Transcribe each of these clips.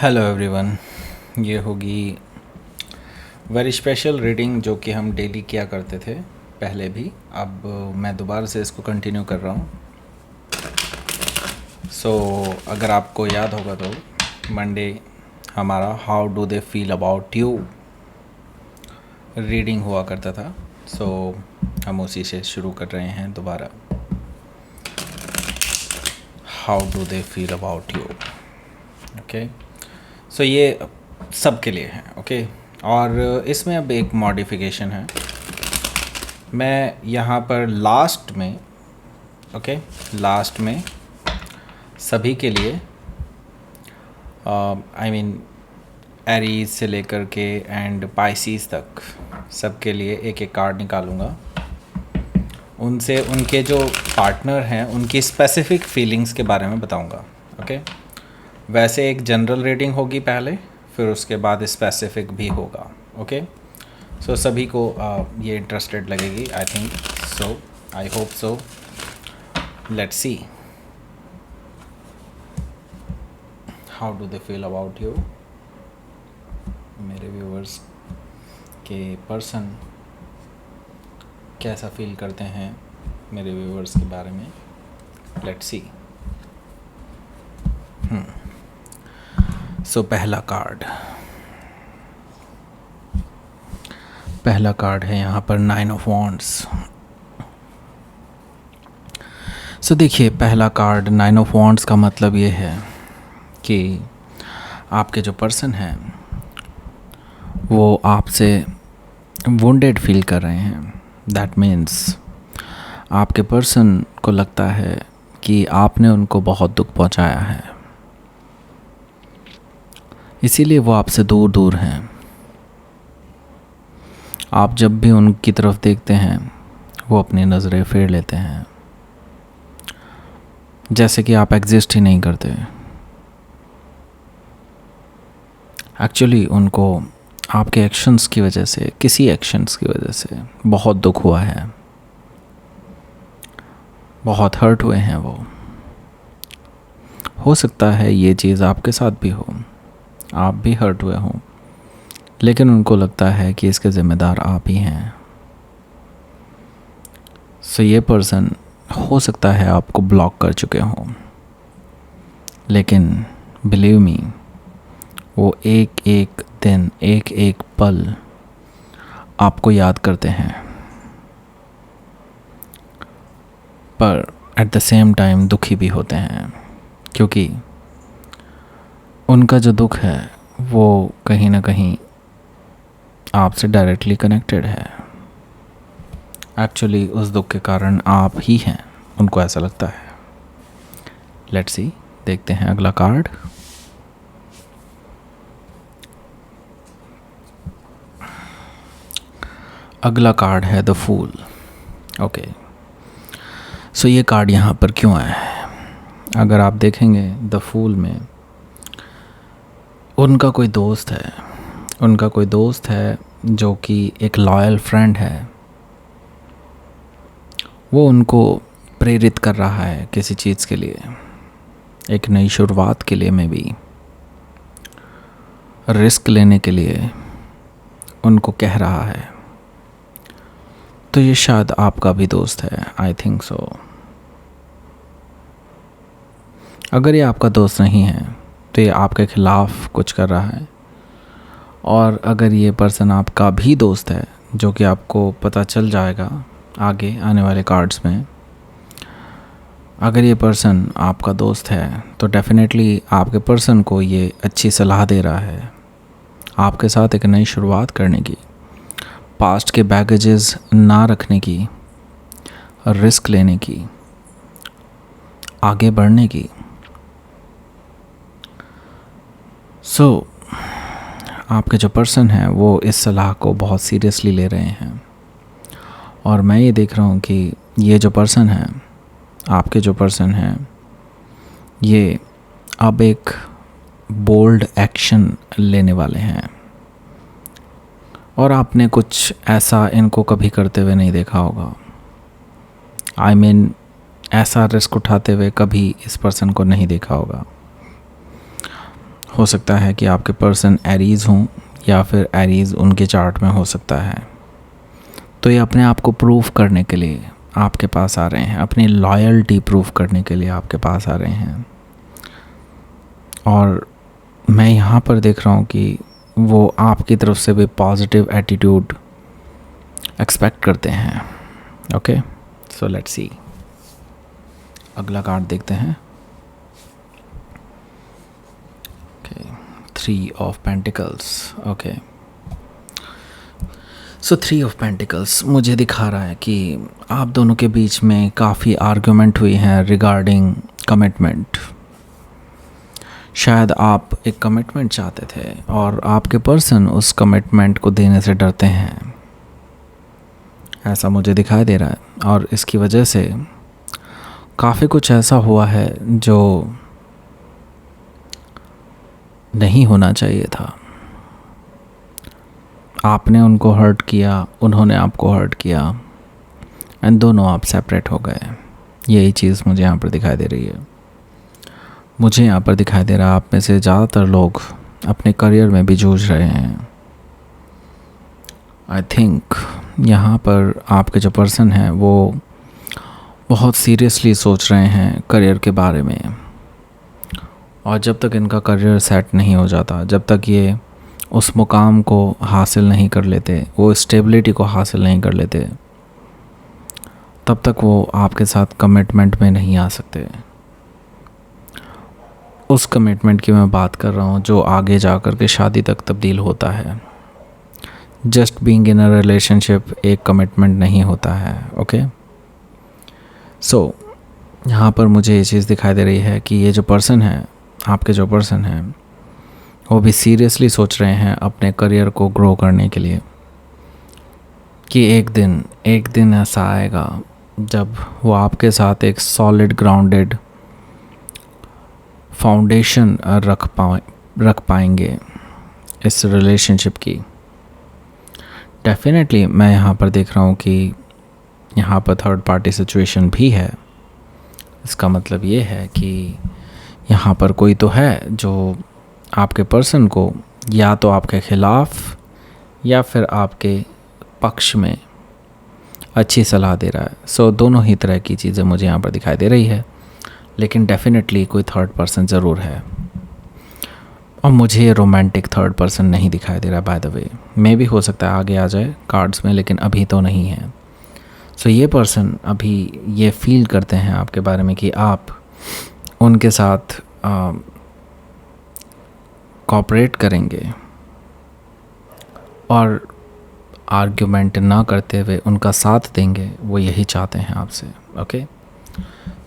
Hello everyone. ये होगी very special reading जो कि हम डेली किया करते थे पहले भी। अब मैं दोबारा से इसको कंटिन्यू कर रहा हूँ। अगर आपको याद होगा तो मंडे हमारा how do they feel about you reading हुआ करता था। हम उसी से शुरू कर रहे हैं दोबारा। How do they feel about you. Okay, ये सब के लिए है। ओके, और इसमें अब एक मॉडिफिकेशन है। मैं यहाँ पर लास्ट में लास्ट में सभी के लिए एरीज से लेकर के एंड पाइसीज तक सबके लिए एक एक कार्ड निकालूंगा। उनसे उनके जो पार्टनर हैं उनकी स्पेसिफिक फीलिंग्स के बारे में बताऊंगा। ओके, वैसे एक जनरल रीडिंग होगी पहले, फिर उसके बाद स्पेसिफिक भी होगा। ओके, सभी को ये इंटरेस्टेड लगेगी। I think so, I hope so. Let's see how do they feel about you. मेरे व्यूअर्स के पर्सन कैसा फील करते हैं मेरे व्यूअर्स के बारे में। Let's see. पहला कार्ड है यहाँ पर 9 ऑफ वॉन्ड्स। देखिए, पहला कार्ड 9 ऑफ वॉन्ड्स का मतलब ये है कि आपके जो पर्सन हैं वो आपसे वुंडेड फील कर रहे हैं। दैट मीन्स आपके पर्सन को लगता है कि आपने उनको बहुत दुख पहुंचाया है, इसीलिए वो आपसे दूर दूर हैं। आप जब भी उनकी तरफ देखते हैं वो अपनी नज़रें फेर लेते हैं, जैसे कि आप एग्जिस्ट ही नहीं करते। एक्चुअली उनको आपके एक्शंस की वजह से, किसी एक्शंस की वजह से बहुत दुख हुआ है, बहुत हर्ट हुए हैं वो। हो सकता है ये चीज़ आपके साथ भी हो, आप भी हर्ट हुए हों, लेकिन उनको लगता है कि इसके ज़िम्मेदार आप ही हैं। ये पर्सन हो सकता है आपको ब्लॉक कर चुके हों, लेकिन बिलीव मी, वो एक एक दिन, एक एक पल आपको याद करते हैं, पर एट द सेम टाइम दुखी भी होते हैं, क्योंकि उनका जो दुख है वो कहीं ना कहीं आपसे डायरेक्टली कनेक्टेड है। एक्चुअली उस दुख के कारण आप ही हैं, उनको ऐसा लगता है। लेट्स सी, देखते हैं अगला कार्ड। अगला कार्ड है द फूल। ओके, ये कार्ड यहाँ पर क्यों आया है? अगर आप देखेंगे द फूल में उनका कोई दोस्त है जो कि एक लॉयल फ्रेंड है। वो उनको प्रेरित कर रहा है किसी चीज़ के लिए, एक नई शुरुआत के लिए, में भी रिस्क लेने के लिए उनको कह रहा है। तो ये शायद आपका भी दोस्त है। I think so. अगर ये आपका दोस्त नहीं है तो ये आपके ख़िलाफ़ कुछ कर रहा है, और अगर ये पर्सन आपका भी दोस्त है, जो कि आपको पता चल जाएगा आगे आने वाले कार्ड्स में। अगर ये पर्सन आपका दोस्त है तो डेफिनेटली आपके पर्सन को ये अच्छी सलाह दे रहा है आपके साथ एक नई शुरुआत करने की, पास्ट के बैगेजेस ना रखने की, रिस्क लेने की, आगे बढ़ने की। आपके जो पर्सन हैं वो इस सलाह को बहुत सीरियसली ले रहे हैं, और मैं ये देख रहा हूँ कि ये जो पर्सन है, आपके जो पर्सन हैं, ये अब एक बोल्ड एक्शन लेने वाले हैं, और आपने कुछ ऐसा इनको कभी करते हुए नहीं देखा होगा। आई मीन ऐसा रिस्क उठाते हुए कभी इस पर्सन को नहीं देखा होगा। हो सकता है कि आपके पर्सन एरीज़ हों या फिर एरीज़ उनके चार्ट में हो सकता है। तो ये अपने आप को प्रूव करने के लिए आपके पास आ रहे हैं, अपनी लॉयल्टी प्रूव करने के लिए आपके पास आ रहे हैं। और मैं यहाँ पर देख रहा हूँ कि वो आपकी तरफ से भी पॉजिटिव एटीट्यूड एक्सपेक्ट करते हैं। ओके, सो लेट्स सी, अगला कार्ड देखते हैं। Okay, 3 of pentacles. Okay, so 3 of pentacles मुझे दिखा रहा है कि आप दोनों के बीच में काफ़ी आर्ग्यूमेंट हुई हैं रिगार्डिंग कमिटमेंट। शायद आप एक कमिटमेंट चाहते थे और आपके पर्सन उस कमिटमेंट को देने से डरते हैं, ऐसा मुझे दिखाई दे रहा है। और इसकी वजह से काफ़ी कुछ ऐसा हुआ है जो नहीं होना चाहिए था। आपने उनको हर्ट किया, उन्होंने आपको हर्ट किया, एंड दोनों आप सेपरेट हो गए। यही चीज़ मुझे यहाँ पर दिखाई दे रही है। मुझे यहाँ पर दिखाई दे रहा है आप में से ज़्यादातर लोग अपने करियर में भी जूझ रहे हैं। आई थिंक यहाँ पर आपके जो पर्सन हैं वो बहुत सीरियसली सोच रहे हैं करियर के बारे में। और जब तक इनका करियर सेट नहीं हो जाता, जब तक ये उस मुकाम को हासिल नहीं कर लेते, वो स्टेबिलिटी को हासिल नहीं कर लेते, तब तक वो आपके साथ कमिटमेंट में नहीं आ सकते। उस कमिटमेंट की मैं बात कर रहा हूँ जो आगे जा कर के शादी तक तब्दील होता है। Just being in a relationship एक कमिटमेंट नहीं होता है। ओके, सो यहाँ पर मुझे ये चीज़ दिखाई दे रही है कि ये जो पर्सन है, आपके जो पर्सन हैं, वो भी सीरियसली सोच रहे हैं अपने करियर को ग्रो करने के लिए कि एक दिन ऐसा आएगा जब वो आपके साथ एक सॉलिड ग्राउंडेड फाउंडेशन रख पाएंगे इस रिलेशनशिप की। डेफिनेटली मैं यहाँ पर देख रहा हूँ कि यहाँ पर थर्ड पार्टी सिचुएशन भी है। इसका मतलब ये है कि यहाँ पर कोई तो है जो आपके पर्सन को या तो आपके ख़िलाफ़ या फिर आपके पक्ष में अच्छी सलाह दे रहा है। सो दोनों ही तरह की चीज़ें मुझे यहाँ पर दिखाई दे रही है, लेकिन डेफिनेटली कोई थर्ड पर्सन ज़रूर है। और मुझे ये रोमांटिक थर्ड पर्सन नहीं दिखाई दे रहा, बाय द वे। मे भी हो सकता है आगे आ जाए कार्ड्स में, लेकिन अभी तो नहीं है। सो ये पर्सन अभी ये फील करते हैं आपके बारे में कि आप उनके साथ कोऑपरेट करेंगे और आर्ग्यूमेंट ना करते हुए उनका साथ देंगे। वो यही चाहते हैं आपसे। ओके,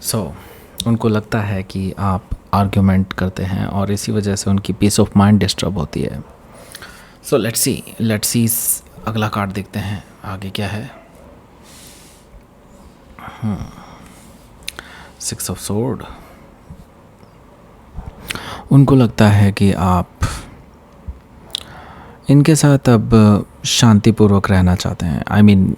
सो उनको लगता है कि आप आर्ग्यूमेंट करते हैं और इसी वजह से उनकी पीस ऑफ माइंड डिस्टर्ब होती है। सो लेट्स सी अगला कार्ड देखते हैं आगे क्या है। 6 ऑफ सोर्ड। उनको लगता है कि आप इनके साथ अब शांतिपूर्वक रहना चाहते हैं। आई मीन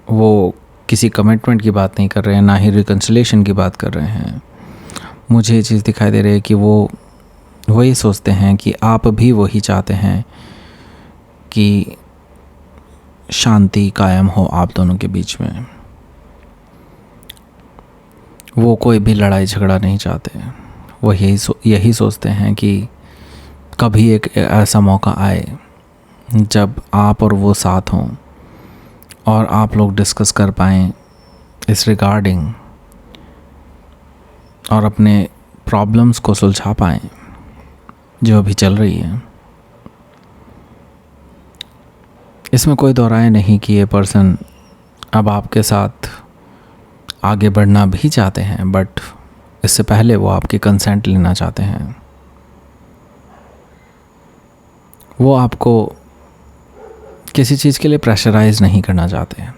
वो किसी कमिटमेंट की बात नहीं कर रहे हैं, ना ही रिकन्सिलेशन की बात कर रहे हैं। मुझे ये चीज़ दिखाई दे रही है कि वो वही सोचते हैं कि आप भी वही चाहते हैं कि शांति कायम हो आप दोनों के बीच में। वो कोई भी लड़ाई झगड़ा नहीं चाहते। वो यही सोचते हैं कि कभी एक ऐसा मौका आए जब आप और वो साथ हों और आप लोग डिस्कस कर पाएँ इस रिगार्डिंग और अपने प्रॉब्लम्स को सुलझा पाएँ जो अभी चल रही है। इसमें कोई दो राय नहीं कि ये पर्सन अब आपके साथ आगे बढ़ना भी चाहते हैं, बट इससे पहले वो आपकी कंसेंट लेना चाहते हैं। वो आपको किसी चीज़ के लिए प्रेशराइज़ नहीं करना चाहते हैं।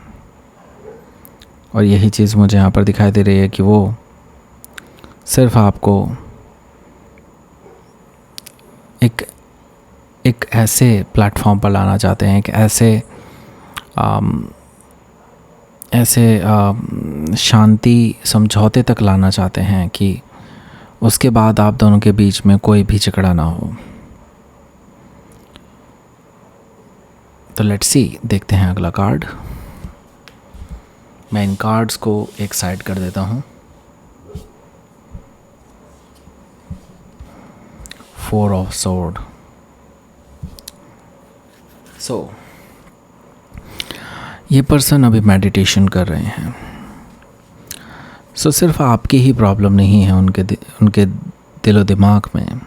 और यही चीज़ मुझे यहाँ पर दिखाई दे रही है कि वो सिर्फ आपको एक ऐसे प्लेटफॉर्म पर लाना चाहते हैं, एक ऐसे शांति समझौते तक लाना चाहते हैं कि उसके बाद आप दोनों के बीच में कोई भी झगड़ा ना हो। तो लेट्स सी, देखते हैं अगला कार्ड। मैं इन कार्ड्स को एक साइड कर देता हूँ। 4 ऑफ सोर्ड। ये पर्सन अभी मेडिटेशन कर रहे हैं। सिर्फ आपकी ही प्रॉब्लम नहीं है उनके दिलो दिमाग में,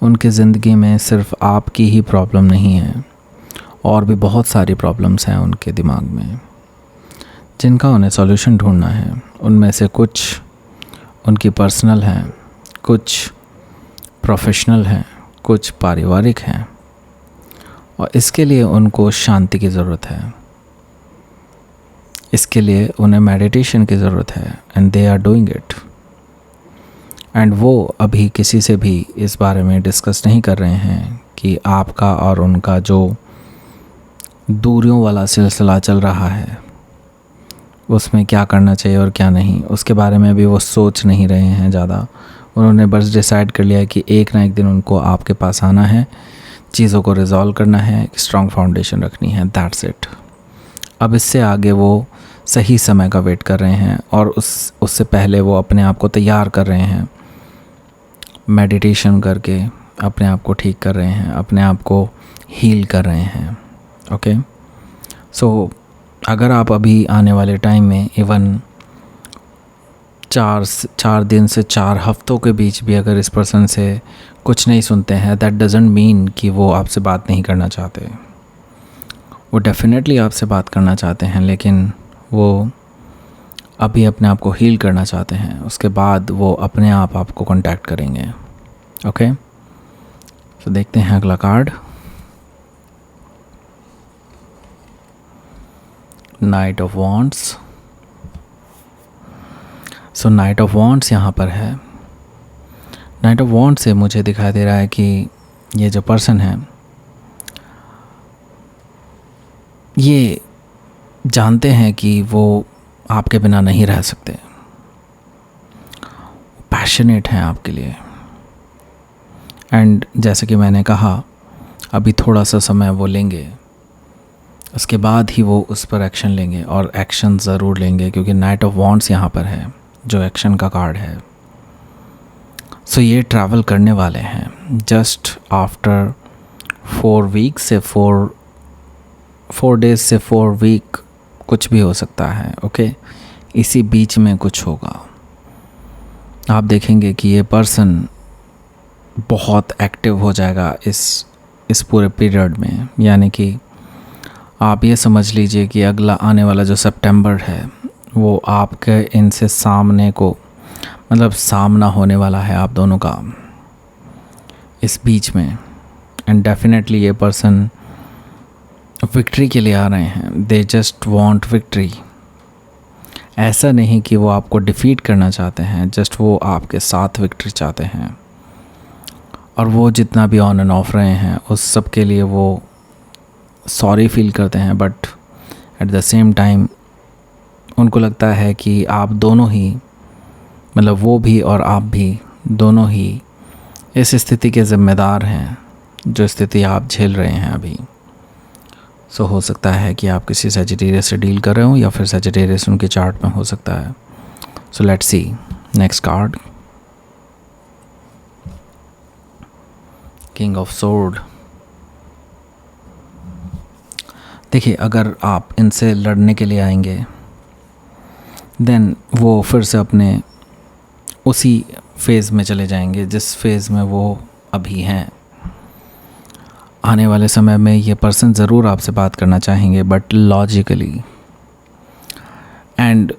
उनके ज़िंदगी में सिर्फ आपकी ही प्रॉब्लम नहीं है, और भी बहुत सारी प्रॉब्लम्स हैं उनके दिमाग में जिनका उन्हें सॉल्यूशन ढूंढना है। उनमें से कुछ उनकी पर्सनल हैं, कुछ प्रोफेशनल हैं, कुछ पारिवारिक हैं, और इसके लिए उनको शांति की ज़रूरत है। इसके लिए उन्हें मेडिटेशन की ज़रूरत है, and they are doing it. And वो अभी किसी से भी इस बारे में डिस्कस नहीं कर रहे हैं कि आपका और उनका जो दूरियों वाला सिलसिला चल रहा है उसमें क्या करना चाहिए और क्या नहीं, उसके बारे में भी वो सोच नहीं रहे हैं ज़्यादा। उन्होंने बस डिसाइड कर लिया है कि एक ना एक दिन उनको आपके पास आना है, चीज़ों को रिजॉल्व करना है, स्ट्रॉन्ग फाउंडेशन रखनी है, दैट्स इट। अब इससे आगे वो सही समय का वेट कर रहे हैं, और उससे पहले वो अपने आप को तैयार कर रहे हैं, मेडिटेशन करके अपने आप को ठीक कर रहे हैं, अपने आप को हील कर रहे हैं। ओके, सो अगर आप अभी आने वाले टाइम में इवन 4 दिन से 4 हफ्तों के बीच भी अगर इस पर्सन से कुछ नहीं सुनते हैं, दैट डजंट मीन कि वो आपसे बात नहीं करना चाहते। वो डेफिनेटली आपसे बात करना चाहते हैं, लेकिन वो अभी अपने आप को हील करना चाहते हैं। उसके बाद वो अपने आप आपको कांटेक्ट करेंगे। ओके, तो देखते हैं अगला card. Night of wands. So night of wands यहाँ पर है। नाइट ऑफ वॉन्ड्स से मुझे दिखाई दे रहा है कि ये जो पर्सन है ये जानते हैं कि वो आपके बिना नहीं रह सकते, पैशनेट हैं आपके लिए। एंड जैसे कि मैंने कहा, अभी थोड़ा सा समय वो लेंगे, उसके बाद ही वो उस पर एक्शन लेंगे, और एक्शन ज़रूर लेंगे क्योंकि नाइट ऑफ वॉन्ड्स यहाँ पर है जो एक्शन का कार्ड है। सो ये ट्रैवल करने वाले हैं जस्ट आफ्टर 4 वीक से 4 डेज़ से 4 वीक, कुछ भी हो सकता है। ओके, इसी बीच में कुछ होगा। आप देखेंगे कि ये पर्सन बहुत एक्टिव हो जाएगा इस पूरे पीरियड में। यानी कि आप ये समझ लीजिए कि अगला आने वाला जो सितंबर है वो आपके इनसे सामना होने वाला है आप दोनों का इस बीच में। एंड डेफिनेटली ये पर्सन विक्ट्री के लिए आ रहे हैं। They just want victory. ऐसा नहीं कि वो आपको डिफीट करना चाहते हैं, जस्ट वो आपके साथ विक्ट्री चाहते हैं। और वो जितना भी ऑन एंड ऑफ रहे हैं उस सब के लिए वो सॉरी फील करते हैं, but at the same time उनको लगता है कि आप दोनों ही, मतलब वो भी और आप भी, दोनों ही इस स्थिति के ज़िम्मेदार हैं जो स्थिति आप झेल रहे हैं अभी। सो हो सकता है कि आप किसी सजिटेरियस से डील कर रहे हो, या फिर सजिटेरियस उनके चार्ट में हो सकता है। सो let's C next card. King of sword. देखिए, अगर आप इनसे लड़ने के लिए आएंगे देन वो फिर से अपने उसी फेज़ में चले जाएंगे जिस फेज़ में वो अभी हैं। आने वाले समय में ये पर्सन ज़रूर आपसे बात करना चाहेंगे, बट लॉजिकली। एंड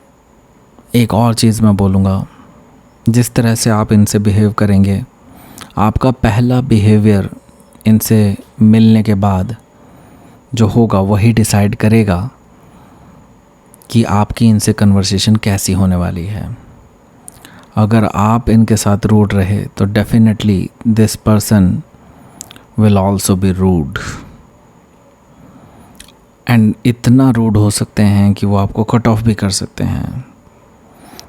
एक और चीज़ मैं बोलूँगा, जिस तरह से आप इनसे बिहेव करेंगे, आपका पहला बिहेवियर इनसे मिलने के बाद जो होगा वही डिसाइड करेगा कि आपकी इनसे कन्वर्सेशन कैसी होने वाली है। अगर आप इनके साथ रूड रहे तो definitely this person will also be rude. And इतना रूड हो सकते हैं कि वो आपको कट ऑफ भी कर सकते हैं,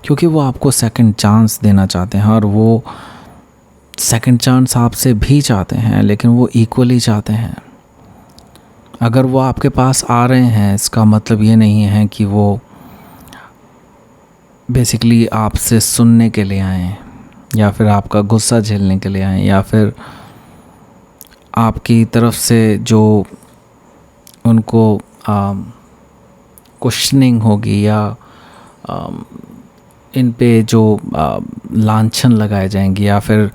क्योंकि वो आपको सेकंड चांस देना चाहते हैं, और वो सेकंड चांस आपसे भी चाहते हैं, लेकिन वो इक्वली चाहते हैं। अगर वो आपके पास आ रहे हैं, इसका मतलब ये नहीं है कि वो बेसिकली आपसे सुनने के लिए आए, या फिर आपका गुस्सा झेलने के लिए आए, या फिर आपकी तरफ से जो उनको क्वेश्चनिंग होगी, या इन पे जो लांछन लगाए जाएंगे, या फिर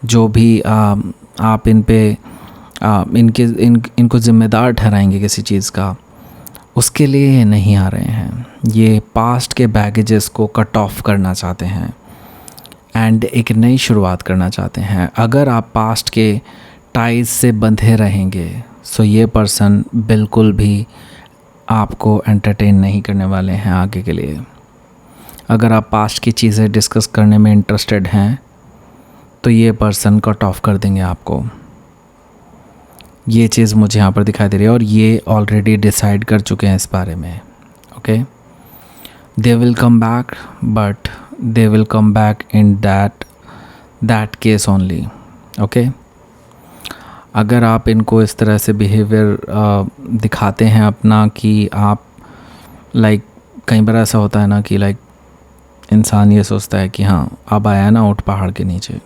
जो भी आप इन पे इनको ज़िम्मेदार ठहराएंगे किसी चीज़ का, उसके लिए ये नहीं आ रहे हैं। ये पास्ट के बैगेजेस को कट ऑफ करना चाहते हैं एंड एक नई शुरुआत करना चाहते हैं। अगर आप पास्ट के टाइज से बंधे रहेंगे, सो ये पर्सन बिल्कुल भी आपको एंटरटेन नहीं करने वाले हैं आगे के लिए। अगर आप पास्ट की चीज़ें डिस्कस करने में इंटरेस्टेड हैं, तो ये पर्सन कट ऑफ कर देंगे आपको। ये चीज़ मुझे यहाँ पर दिखाई दे रही है, और ये ऑलरेडी डिसाइड कर चुके हैं इस बारे में। Okay, they will come back, but they will come back in that case only. Okay, अगर आप इनको इस तरह से बिहेवियर दिखाते हैं अपना, कि आप कई बार ऐसा होता है ना कि इंसान ये सोचता है कि हाँ अब आया ना ऊँट पहाड़ के नीचे।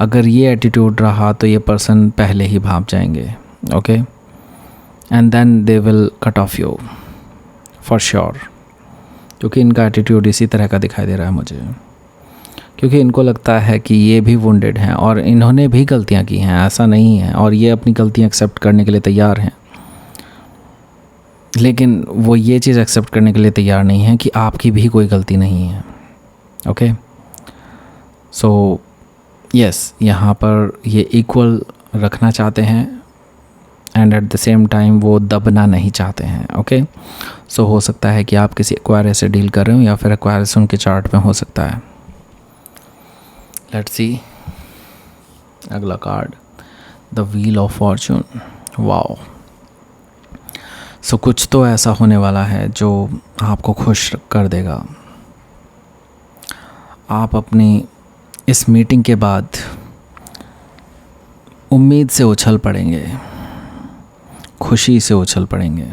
अगर ये एटीट्यूड रहा तो ये पर्सन पहले ही भाग जाएंगे। Okay, and then they will cut off you for sure, क्योंकि इनका एटीट्यूड इसी तरह का दिखाई दे रहा है मुझे। क्योंकि इनको लगता है कि ये भी वुंडेड हैं, और इन्होंने भी गलतियां की हैं, ऐसा नहीं है, और ये अपनी गलतियां एक्सेप्ट करने के लिए तैयार हैं। लेकिन वो ये चीज़ एक्सेप्ट करने के लिए तैयार नहीं है कि आपकी भी कोई गलती नहीं है। ओके, सो यस, यहाँ पर ये इक्वल रखना चाहते हैं, and at the same time वो दबना नहीं चाहते हैं। ओके, सो हो सकता है कि आप किसी एक्वायरस से डील कर रहे हो, या फिर एक्वायरस उनके चार्ट में हो सकता है। लेट्स सी अगला card, the wheel of fortune. Wow, so कुछ तो ऐसा होने वाला है जो आपको खुश कर देगा। आप अपनी इस मीटिंग के बाद उम्मीद से उछल पड़ेंगे, खुशी से उछल पड़ेंगे।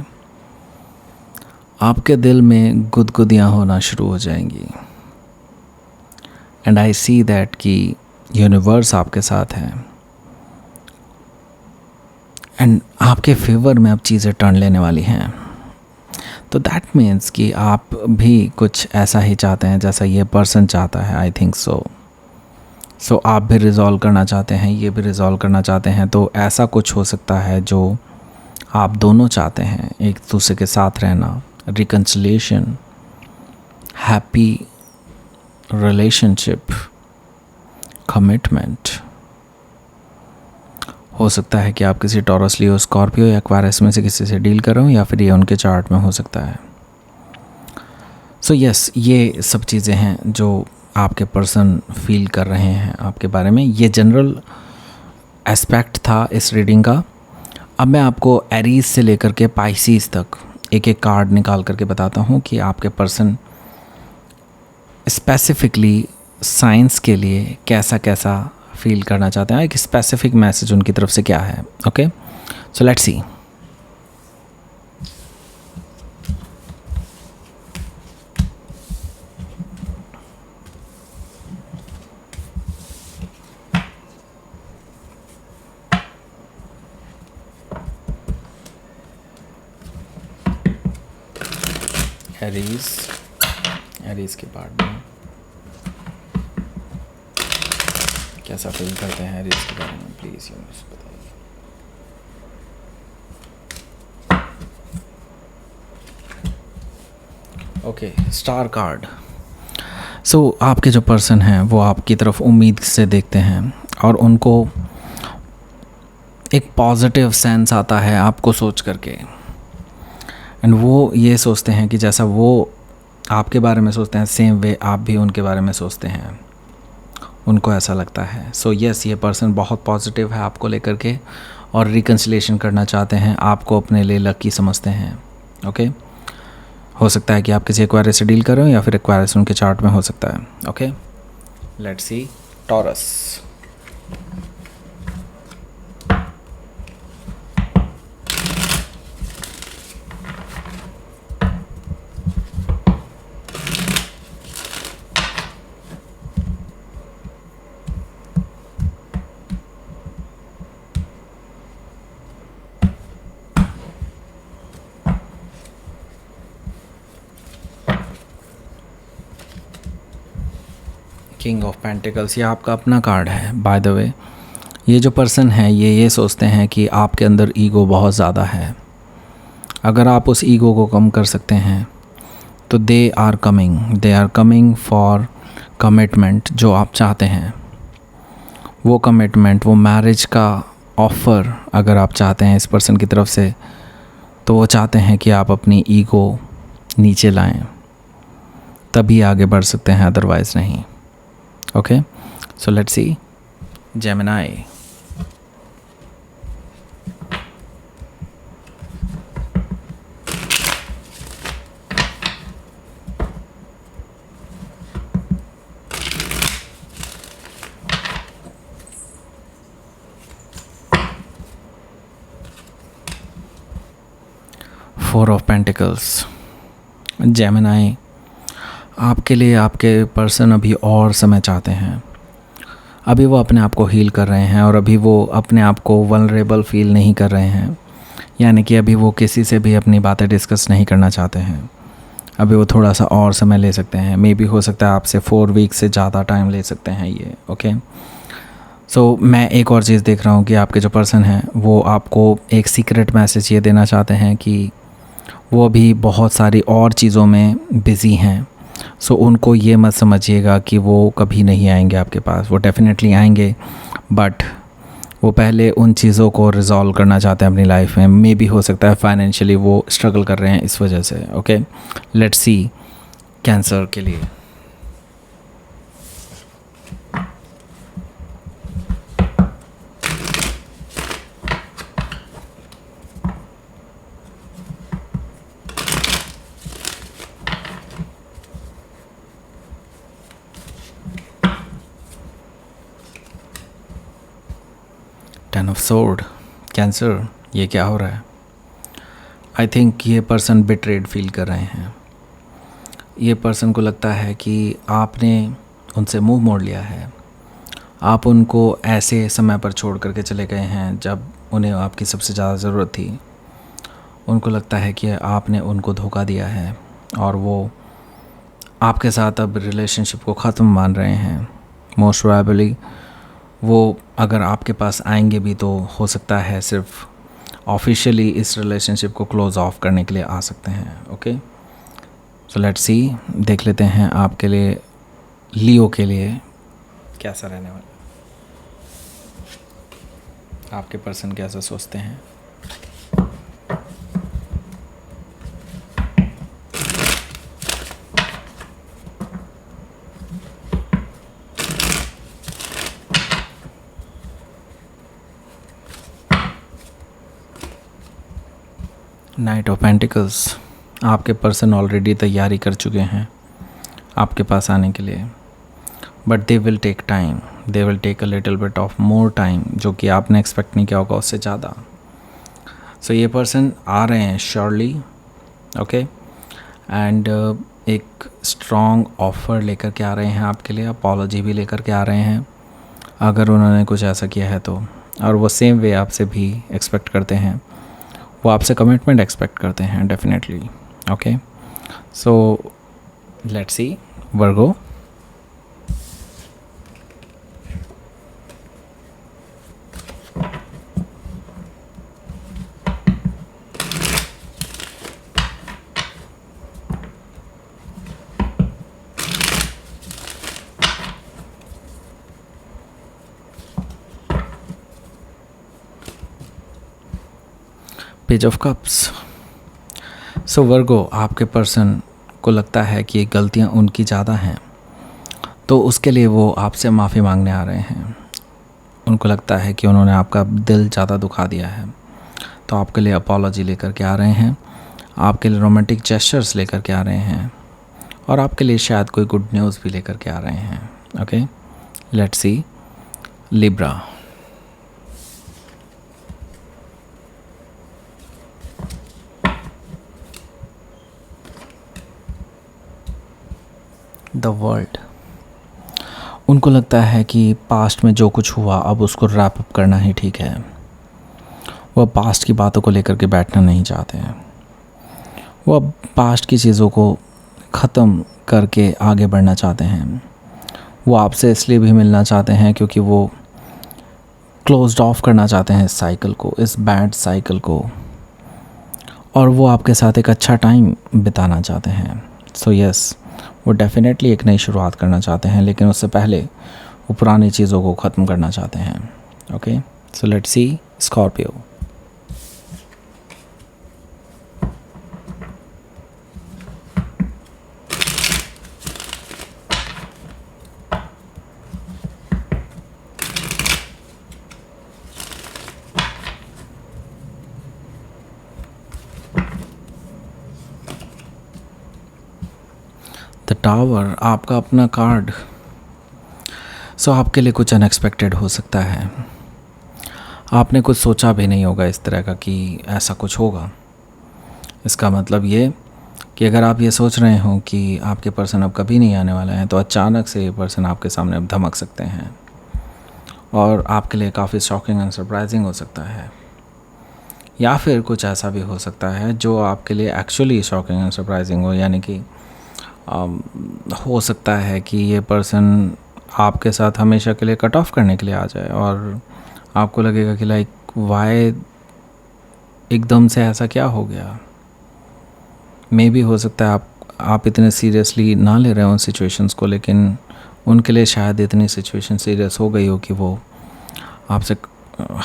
आपके दिल में गुदगुदियाँ होना शुरू हो जाएंगी, एंड आई सी दैट कि यूनिवर्स आपके साथ है, एंड आपके फेवर में अब चीज़ें टर्न लेने वाली हैं। तो दैट मीन्स कि आप भी कुछ ऐसा ही चाहते हैं जैसा ये पर्सन चाहता है। आई थिंक सो आप भी रिज़ॉल्व करना चाहते हैं, ये भी रिज़ॉल्व करना चाहते हैं। तो ऐसा कुछ हो सकता है जो आप दोनों चाहते हैं, एक दूसरे के साथ रहना, रिकन्सिलिएशन, हैप्पी रिलेशनशिप, कमिटमेंट। हो सकता है कि आप किसी टॉरस, लियो, स्कॉर्पियो या एक्वारियस में से किसी से डील कर रहे हो, या फिर ये उनके चार्ट में हो सकता है। सो यस, ये सब चीज़ें हैं जो आपके पर्सन फील कर रहे हैं आपके बारे में। ये जनरल एस्पेक्ट था इस रीडिंग का। अब मैं आपको एरीज से लेकर के पाइसीज तक एक एक कार्ड निकाल करके बताता हूँ कि आपके पर्सन स्पेसिफिकली साइंस के लिए कैसा कैसा फील करना चाहते हैं, एक स्पेसिफिक मैसेज उनकी तरफ से क्या है। Okay, so let's see. Aries के पार्ट में कैसा फील करते हैं एरीज के बारे में, प्लीज़ यूनिवर्स बताइए। Okay, star card. सो आपके जो पर्सन हैं वो आपकी तरफ उम्मीद से देखते हैं, और उनको एक पॉजिटिव सेंस आता है आपको सोच करके, एंड वो ये सोचते हैं कि जैसा वो आपके बारे में सोचते हैं, सेम वे आप भी उनके बारे में सोचते हैं, उनको ऐसा लगता है। सो यस, ये पर्सन बहुत पॉजिटिव है आपको लेकर के, और रिकन्सिलेशन करना चाहते हैं, आपको अपने लिए लकी समझते हैं। ओके, हो सकता है कि आप किसी एक्वायरस से डील कर रहे हो या फिर एक्वायरस उनके चार्ट में हो सकता है। Okay, let's see taurus. King of pentacles, ये आपका अपना कार्ड है बाय द वे। ये जो पर्सन है ये सोचते हैं कि आपके अंदर ईगो बहुत ज़्यादा है। अगर आप उस ईगो को कम कर सकते हैं तो they are coming for commitment. जो आप चाहते हैं वो कमिटमेंट, वो मैरिज का ऑफ़र अगर आप चाहते हैं इस पर्सन की तरफ से, तो वो चाहते हैं कि आप अपनी ईगो नीचे लाएं, तभी आगे बढ़ सकते हैं, अदरवाइज़ नहीं। Okay, so let's C Gemini. Four of pentacles, Gemini, आपके लिए आपके पर्सन अभी और समय चाहते हैं। अभी वो अपने आप को हील कर रहे हैं और अभी वो अपने आप को वल्नरेबल फील नहीं कर रहे हैं, यानी कि अभी वो किसी से भी अपनी बातें डिस्कस नहीं करना चाहते हैं। अभी वो थोड़ा सा और समय ले सकते हैं, मे बी हो सकता है आपसे 4 वीक से ज़्यादा टाइम ले सकते हैं ये। ओके, सो मैं एक और चीज़ देख रहा हूँ कि आपके जो पर्सन हैं वो आपको एक सीक्रेट मैसेज ये देना चाहते हैं कि वो अभी बहुत सारी और चीज़ों में बिज़ी हैं। सो उनको ये मत समझिएगा कि वो कभी नहीं आएंगे आपके पास, वो डेफ़िनेटली आएंगे, बट वो पहले उन चीज़ों को रिजॉल्व करना चाहते हैं अपनी लाइफ में। मे भी हो सकता है फाइनेंशियली वो स्ट्रगल कर रहे हैं इस वजह से। ओके, लेट्स सी कैंसर के लिए। टेन ऑफ सोर्ड, कैंसर, ये क्या हो रहा है? आई थिंक ये पर्सन बिट्रेड फील कर रहे हैं। ये पर्सन को लगता है कि आपने उनसे मुंह मोड़ लिया है। आप उनको ऐसे समय पर छोड़ करके चले गए हैं जब उन्हें आपकी सबसे ज़्यादा ज़रूरत थी। उनको लगता है कि आपने उनको धोखा दिया है और वो आपके साथ अब रिलेशनशिप को ख़त्म मान रहे हैं। मोस्ट प्रोबेबली वो अगर आपके पास आएंगे भी तो हो सकता है सिर्फ ऑफिशियली इस रिलेशनशिप को क्लोज़ ऑफ करने के लिए आ सकते हैं। ओके, सो लेट्स सी, देख लेते हैं आपके लिए, लियो के लिए कैसा रहने वाला, आपके पर्सन कैसा सोचते हैं। नाइट ऑफ पेंटिकल्स, आपके पर्सन ऑलरेडी तैयारी कर चुके हैं आपके पास आने के लिए, but they will take time, they will take a little bit of more time, जो कि आपने एक्सपेक्ट नहीं किया होगा उससे ज़्यादा। सो ये पर्सन आ रहे हैं श्योरली। ओके, एंड एक स्ट्रॉन्ग ऑफ़र लेकर के आ रहे हैं आपके लिए, अपॉलॉजी भी लेकर के आ रहे हैं अगर उन्होंने कुछ ऐसा किया है तो। और वो सेम वे आपसे भी एक्सपेक्ट करते हैं, वो आपसे कमिटमेंट एक्सपेक्ट करते हैं definitely. Okay, so let's see Virgo. Page of cups. So Virgo, आपके पर्सन को लगता है कि गलतियां उनकी ज़्यादा हैं, तो उसके लिए वो आपसे माफ़ी मांगने आ रहे हैं। उनको लगता है कि उन्होंने आपका दिल ज़्यादा दुखा दिया है, तो आपके लिए अपॉलॉजी लेकर के आ रहे हैं। आपके लिए रोमांटिक जेस्चर्स लेकर के आ रहे हैं और आपके लिए शायद कोई गुड न्यूज़ भी लेकर के आ रहे हैं. Okay, let's see Libra. The world. उनको लगता है कि पास्ट में जो कुछ हुआ अब उसको रैप अप करना ही ठीक है. वह पास्ट की बातों को लेकर के बैठना नहीं चाहते हैं. वो अब पास्ट की चीज़ों को ख़त्म करके आगे बढ़ना चाहते हैं. वो आपसे इसलिए भी मिलना चाहते हैं क्योंकि वो क्लोज्ड ऑफ करना चाहते हैं इस साइकिल को, इस बैड साइकिल को, और वो आपके साथ एक अच्छा टाइम बिताना चाहते हैं. सो यस, वो डेफिनेटली एक नई शुरुआत करना चाहते हैं, लेकिन उससे पहले वो पुरानी चीज़ों को ख़त्म करना चाहते हैं. Okay, so let's C Scorpio. The tower, आपका अपना कार्ड. सो आपके लिए कुछ अनएक्सपेक्टेड हो सकता है. आपने कुछ सोचा भी नहीं होगा इस तरह का कि ऐसा कुछ होगा. इसका मतलब ये कि अगर आप ये सोच रहे हो कि आपके पर्सन अब कभी नहीं आने वाला है, तो अचानक से ये पर्सन आपके सामने अब धमक सकते हैं और आपके लिए काफ़ी शॉकिंग एंड सरप्राइजिंग हो सकता है. या फिर कुछ ऐसा भी हो सकता है जो आपके लिए एक्चुअली शॉकिंग एंड सरप्राइजिंग हो, यानी कि हो सकता है कि ये पर्सन आपके साथ हमेशा के लिए कट ऑफ करने के लिए आ जाए और आपको लगेगा कि लाइक वाई एकदम से ऐसा क्या हो गया. मे भी हो सकता है आप इतने सीरियसली ना ले रहे हो उन सिचुएशंस को, लेकिन उनके लिए शायद इतनी सिचुएशन सीरियस हो गई हो कि वो आपसे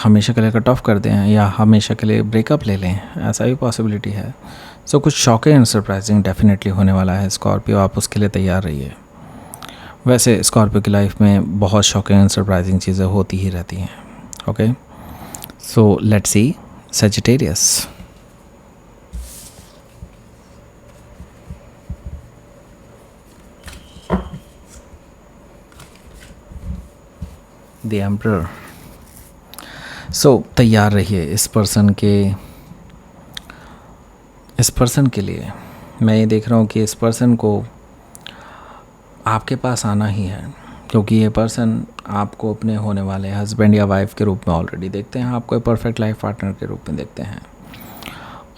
हमेशा के लिए कट ऑफ कर दें या हमेशा के लिए ब्रेकअप ले लें. ऐसा भी पॉसिबिलिटी है. सो कुछ शॉकिंग एंड सरप्राइजिंग डेफिनेटली होने वाला है स्कॉर्पियो. आप उसके लिए तैयार रहिए. वैसे स्कॉर्पियो की लाइफ में बहुत शॉकिंग एंड सरप्राइजिंग चीज़ें होती ही रहती हैं. Okay, so let's see Sagittarius. The emperor. So तैयार रहिए इस पर्सन के लिए. मैं ये देख रहा हूँ कि इस पर्सन को आपके पास आना ही है, क्योंकि ये पर्सन आपको अपने होने वाले हस्बैंड या वाइफ के रूप में ऑलरेडी देखते हैं. आपको एक परफेक्ट लाइफ पार्टनर के रूप में देखते हैं.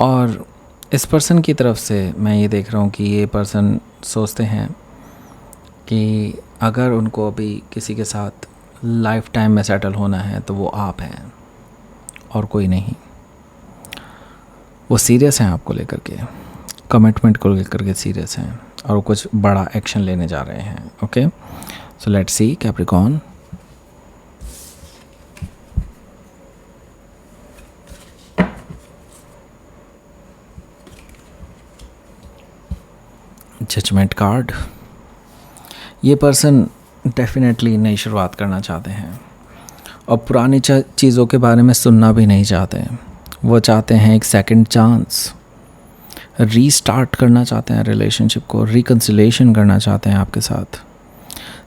और इस पर्सन की तरफ से मैं ये देख रहा हूँ कि ये पर्सन सोचते हैं कि अगर उनको अभी किसी के साथ लाइफ टाइम में सेटल होना है तो वो आप हैं और कोई नहीं. वो सीरियस हैं आपको लेकर के, कमिटमेंट को लेकर के सीरियस हैं और वो कुछ बड़ा एक्शन लेने जा रहे हैं. Okay, so let's see Capricorn. Judgement card. ये पर्सन डेफिनेटली नई शुरुआत करना चाहते हैं और पुरानी चीज़ों के बारे में सुनना भी नहीं चाहते हैं. वो चाहते हैं एक सेकंड चांस, रीस्टार्ट करना चाहते हैं रिलेशनशिप को, रिकन्सिलेशन करना चाहते हैं आपके साथ,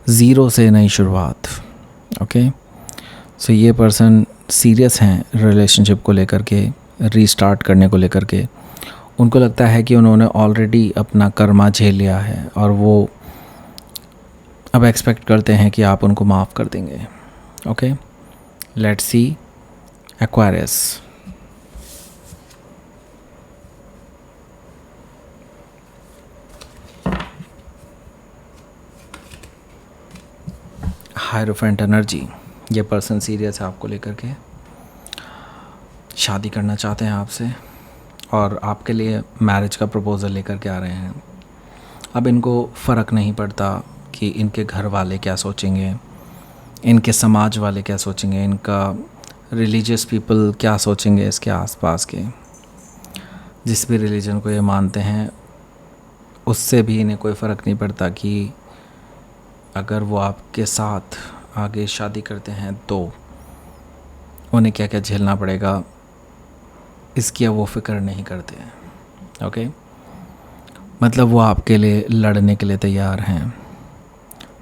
ज़ीरो से नई शुरुआत. ओके, सो ये पर्सन सीरियस हैं रिलेशनशिप को लेकर के, रीस्टार्ट करने को लेकर के. उनको लगता है कि उन्होंने ऑलरेडी अपना कर्मा झेल लिया है और वो अब एक्सपेक्ट करते हैं कि आप उनको माफ़ कर देंगे. Okay, let's see Aquarius. Hierophant energy. ये पर्सन सीरियस है आपको लेकर के, शादी करना चाहते हैं आपसे और आपके लिए मैरिज का प्रपोज़ल लेकर के आ रहे हैं. अब इनको फ़र्क नहीं पड़ता कि इनके घर वाले क्या सोचेंगे, इनके समाज वाले क्या सोचेंगे, इनका रिलीजियस पीपल क्या सोचेंगे, इसके आसपास के जिस भी रिलीजन को ये मानते हैं उससे भी इन्हें कोई फ़र्क नहीं पड़ता कि अगर वो आपके साथ आगे शादी करते हैं तो उन्हें क्या क्या झेलना पड़ेगा, इसकी वो फ़िक्र नहीं करते हैं. ओके, मतलब वो आपके लिए लड़ने के लिए तैयार हैं,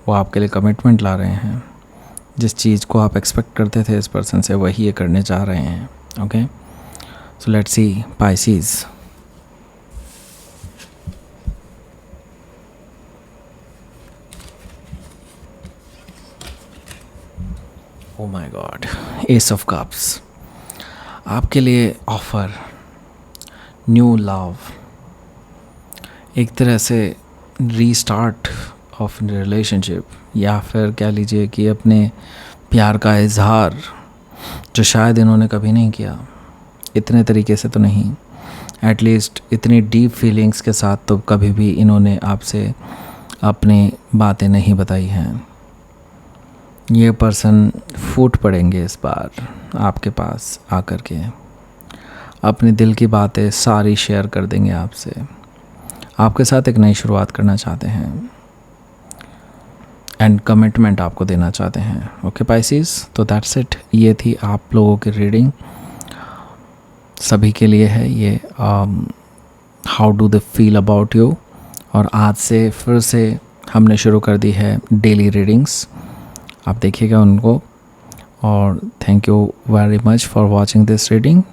वो आपके लिए कमिटमेंट ला रहे हैं, जिस चीज़ को आप एक्सपेक्ट करते थे इस पर्सन से वही ये करने जा रहे हैं। Okay, so let's C Pisces. Oh my God, S of cups, आपके लिए ऑफर, न्यू लव, एक तरह से रीस्टार्ट ऑफ रिलेशनशिप, या फिर कह लीजिए कि अपने प्यार का इजहार जो शायद इन्होंने कभी नहीं किया, इतने तरीके से तो नहीं, एटलीस्ट इतनी डीप फीलिंग्स के साथ तो कभी भी इन्होंने आपसे अपनी बातें नहीं बताई हैं। ये पर्सन फूट पड़ेंगे इस बार आपके पास आकर के, अपने दिल की बातें सारी शेयर कर देंगे आपसे, आपके साथ एक नई शुरुआत करना चाहते हैं एंड कमिटमेंट आपको देना चाहते हैं। ओके पाइसेस, तो दैट्स इट, ये थी आप लोगों की रीडिंग, सभी के लिए है ये। How do they feel about you. और आज से फिर से हमने शुरू कर दी है डेली रीडिंग्स, आप देखिएगा उनको। और thank you very much for watching this reading.